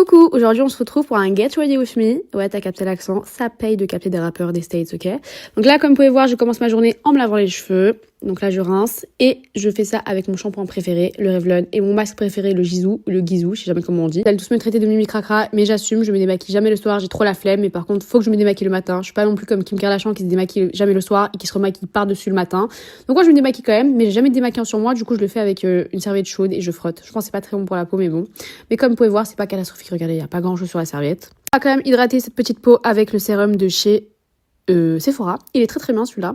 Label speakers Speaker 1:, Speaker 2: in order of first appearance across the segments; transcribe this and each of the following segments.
Speaker 1: Coucou, aujourd'hui on se retrouve pour un Get Ready With Me. Ouais, t'as capté l'accent, ça paye de capter des rappeurs des States, ok? Donc là, comme vous pouvez voir, je commence ma journée en me lavant les cheveux. Donc là, je rince et je fais ça avec mon shampoing préféré, le Revlon, et mon masque préféré, le Gisou, ou le Guizou, je sais jamais comment on dit. Ils allent tous me traiter de Mimi Cracra, mais j'assume, je me démaquille jamais le soir, j'ai trop la flemme, mais par contre, faut que je me démaquille le matin. Je suis pas non plus comme Kim Kardashian qui se démaquille jamais le soir et qui se remaquille par-dessus le matin. Donc moi, je me démaquille quand même, mais j'ai jamais de démaquillant sur moi, du coup, je le fais avec une serviette chaude et je frotte. Je pense que c'est pas très bon pour la peau, mais bon. Mais comme vous pouvez voir, c'est pas catastrophique, regardez, y a pas grand chose sur la serviette. On va quand même hydrater cette petite peau avec le sérum de chez Sephora. Il est très très bien celui-là.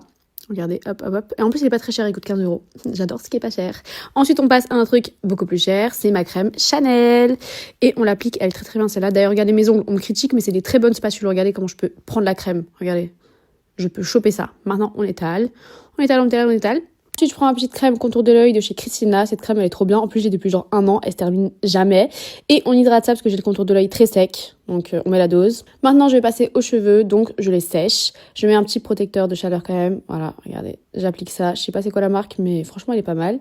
Speaker 1: Regardez, hop, hop, hop. Et en plus, il est pas très cher, il coûte 15 €. J'adore ce qui est pas cher. Ensuite, on passe à un truc beaucoup plus cher. C'est ma crème Chanel. Et on l'applique, elle est très très bien celle-là. D'ailleurs, regardez mes ongles, on me critique, mais c'est des très bonnes spatules. Regardez comment je peux prendre la crème. Regardez. Je peux choper ça. Maintenant, on étale. On étale, on étale, on étale. Ensuite, je prends ma petite crème contour de l'œil de chez Christina. Cette crème, elle est trop bien. En plus, j'ai depuis genre 1 an. Elle se termine jamais. Et on hydrate ça parce que j'ai le contour de l'œil très sec. Donc, on met la dose. Maintenant, je vais passer aux cheveux. Donc, je les sèche. Je mets un petit protecteur de chaleur quand même. Voilà, regardez. J'applique ça. Je sais pas c'est quoi la marque, mais franchement, elle est pas mal.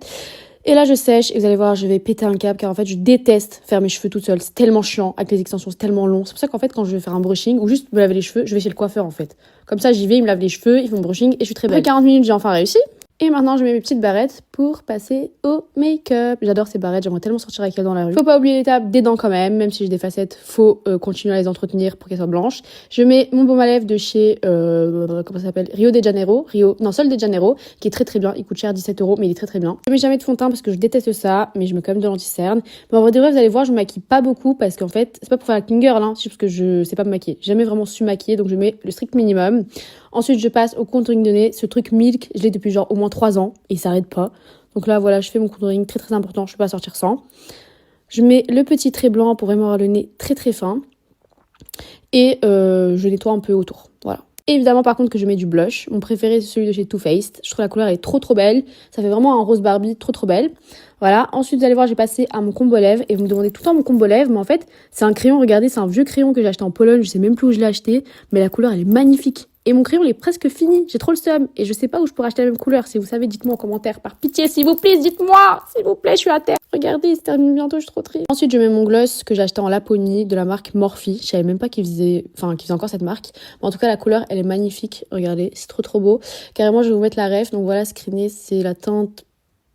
Speaker 1: Et là, je sèche. Et vous allez voir, je vais péter un câble. Car en fait, je déteste faire mes cheveux toute seule. C'est tellement chiant. Avec les extensions, c'est tellement long. C'est pour ça qu'en fait, quand je vais faire un brushing ou juste me laver les cheveux, je vais chez le coiffeur en fait. Comme ça, j'y vais, il me lave les cheveux, ils font le brushing et je suis très belle. Après 40 minutes, j'ai enfin réussi. Et maintenant, je mets mes petites barrettes pour passer au make-up. J'adore ces barrettes, j'aimerais tellement sortir avec elles dans la rue. Faut pas oublier l'étape des dents quand même si j'ai des facettes, faut continuer à les entretenir pour qu'elles soient blanches. Je mets mon baume à lèvres de chez, comment ça s'appelle, Rio de Janeiro, Sol de Janeiro, qui est très très bien. Il coûte cher, 17 €, mais il est très très bien. Je mets jamais de fond de teint parce que je déteste ça, mais je mets quand même de l'anti-cerne. Mais en vrai de vrai, vous allez voir, je me maquille pas beaucoup parce qu'en fait, c'est pas pour faire la clean girl, hein, c'est parce que je sais pas me maquiller. J'ai jamais vraiment su maquiller, donc je mets le strict minimum. Ensuite, je passe au contouring de nez. Ce truc Milk, je l'ai depuis genre au moins 3 ans et il s'arrête pas. Donc là, voilà, je fais mon contouring très très important. Je peux pas sortir sans. Je mets le petit trait blanc pour vraiment avoir le nez très très fin. Et je nettoie un peu autour. Voilà. Et évidemment, par contre, que je mets du blush. Mon préféré, c'est celui de chez Too Faced. Je trouve la couleur elle est trop trop belle. Ça fait vraiment un rose Barbie trop trop belle. Voilà. Ensuite, vous allez voir, j'ai passé à mon combo lèvres. Et vous me demandez tout le temps mon combo lèvres. Mais en fait, c'est un crayon. Regardez, c'est un vieux crayon que j'ai acheté en Pologne. Je sais même plus où je l'ai acheté. Mais la couleur, elle est magnifique. Et mon crayon, il est presque fini. J'ai trop le seum. Et je sais pas où je pourrais acheter la même couleur. Si vous savez, dites-moi en commentaire. Par pitié, s'il vous plaît, dites-moi. S'il vous plaît, je suis à terre. Regardez, il se termine bientôt, je suis trop triste. Ensuite, je mets mon gloss que j'ai acheté en Laponie de la marque Morphe. Je savais même pas qu'ils faisaient encore cette marque. Mais en tout cas, la couleur, elle est magnifique. Regardez, c'est trop trop beau. Carrément, je vais vous mettre la ref. Donc voilà, screené, c'est la teinte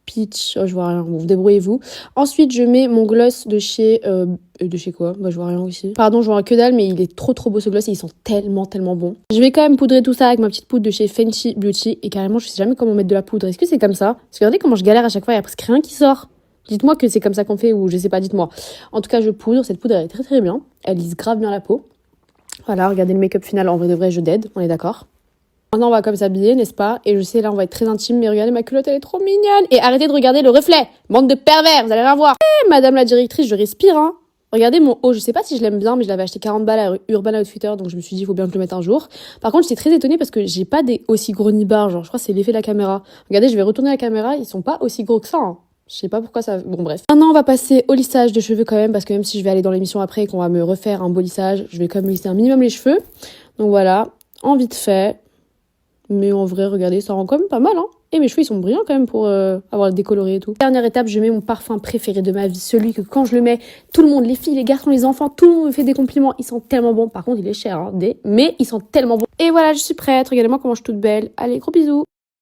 Speaker 1: peach. Oh, je vois rien. Bon, vous débrouillez-vous. Ensuite, je mets mon gloss de chez quoi? Bah, je vois rien aussi. Pardon, je vois que dalle, mais il est trop trop beau ce gloss et ils sont tellement tellement bons. Je vais quand même poudrer tout ça avec ma petite poudre de chez Fenty Beauty et carrément, je sais jamais comment mettre de la poudre. Est-ce que c'est comme ça? Parce que regardez comment je galère à chaque fois, il y a presque rien qui sort. Dites-moi que c'est comme ça qu'on fait ou je sais pas, dites-moi. En tout cas, je poudre. Cette poudre, elle est très très bien. Elle lisse grave bien la peau. Voilà, regardez le make-up final. En vrai de vrai, je dead. On est d'accord? Maintenant, on va comme s'habiller, n'est-ce pas? Et je sais, là, on va être très intime, mais regardez, ma culotte, elle est trop mignonne. Et arrêtez de regarder le reflet. Bande de pervers, vous allez la voir. Eh, madame la directrice, je respire, hein. Regardez mon haut, je sais pas si je l'aime bien, mais je l'avais acheté 40 balles à Urban Outfitter, donc je me suis dit, il faut bien que je le mette un jour. Par contre, j'étais très étonnée parce que j'ai pas des aussi gros nibards, genre, je crois que c'est l'effet de la caméra. Regardez, je vais retourner la caméra, ils sont pas aussi gros que ça, hein. Je sais pas pourquoi ça... Bon, bref. Maintenant, on va passer au lissage de cheveux quand même, parce que même si je vais aller dans l'émission après et qu'on va me refaire un beau lissage, je vais quand même lisser un minimum les cheveux. Donc voilà, en vite fait. Mais en vrai, regardez, ça rend quand même pas mal, hein. Et mes cheveux, ils sont brillants quand même pour avoir le décoloré et tout. Dernière étape, je mets mon parfum préféré de ma vie. Celui que quand je le mets, tout le monde, les filles, les garçons, les enfants, tout le monde me fait des compliments. Ils sont tellement bons. Par contre, il est cher, hein, mais ils sont tellement bons. Et voilà, je suis prête. Regardez-moi comment je suis toute belle. Allez, gros bisous.